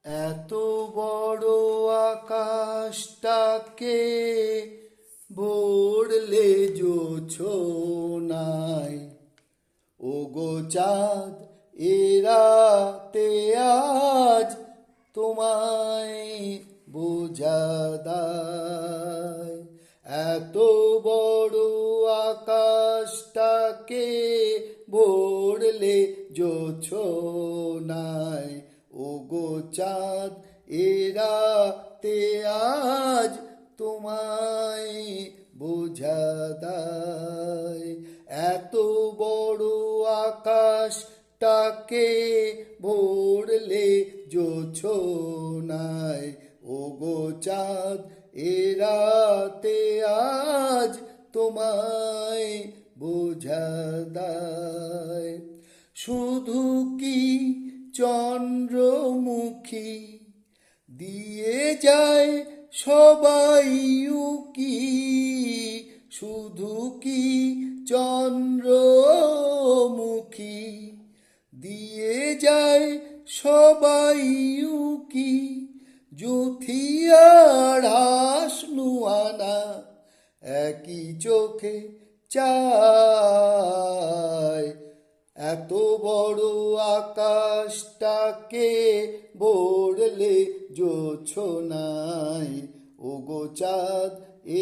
এত বড় আকাশটাকে ভরলে জোছনায়, ওগো চাঁদ এরাতে আজ তোমায় বোঝা দায়। এত বড় আকাশটাকে ভরলে জোছনায়, ওগো চাঁদ এরাতে আজ তোমায় বোঝা দায়। এত বড় আকাশটাকে ভরলে জোছনায়, ওগো চাঁদ এরাতে আজ তোমায় বোঝা দায়। শুধু কি চন্দ্রমুখী দিয়ে যায় সবাই উকি, শুধু কি চন্দ্রমুখী দিয়ে যায় সবাই উকি, জুথিয়ার হাসনুয়ানা একই চোখে চায়। এত বড় আকাশটাকে ভরলে জোছনায়, ওগো চাঁদ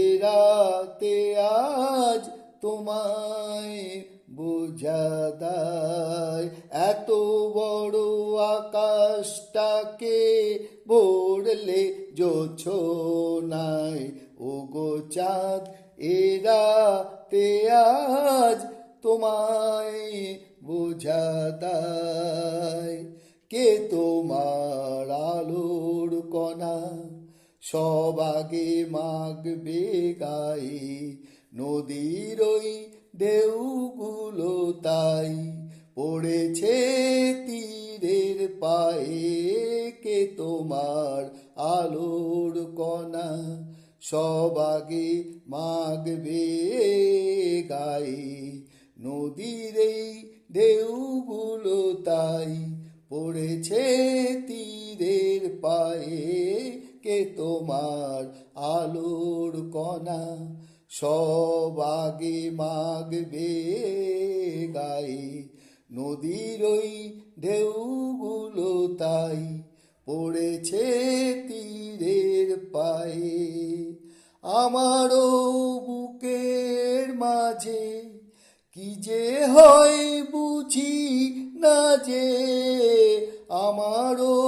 এরাতে আজ তোমায় বোঝা দায়। এত বড় আকাশটাকে ভরলে জোছনায়, ওগো চাঁদ এরাতে আজ তোমায় বোঝা দায়। কে তোমার আলোর কণা সব আগে মাগবে গায়ে, নদীর ওই ঢেউগুলো তাই পড়েছে তীরের পায়ে। কে তোমার আলোর কণা সব আগে মাগবে গায়ে, নদীর এই ঢেউগুলো তাই পড়েছে তীরের পায়ে। কে তোমার আলোর কণা সব আগে মাগবে গায়ে, নদীর ওই ঢেউগুলো তাই পড়েছে তীরের পায়ে। আমারও বুকের মাঝে কি যে হয় বুঝি না যে, আমারও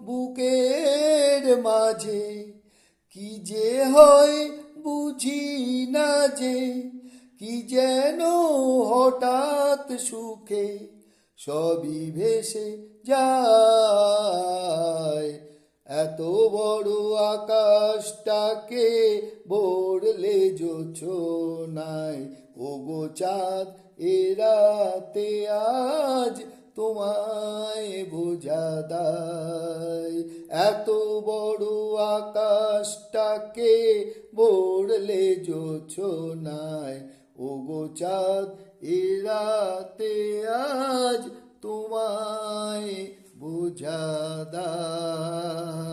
বুকের মাঝে কি যে হয় বুঝি না যে, কি যেন হঠাৎ সুখে সবই ভেসে যায়। এত বড় আকাশটাকে ভরলে জোছনায়, ওগো চাঁদ এরাতে আজ তোমায় বোঝা দায়। এত বড় আকাশটাকে ভরলে জোছনায়, ওগো চাঁদ এরাতে আজ তোমায় বোঝা দায়।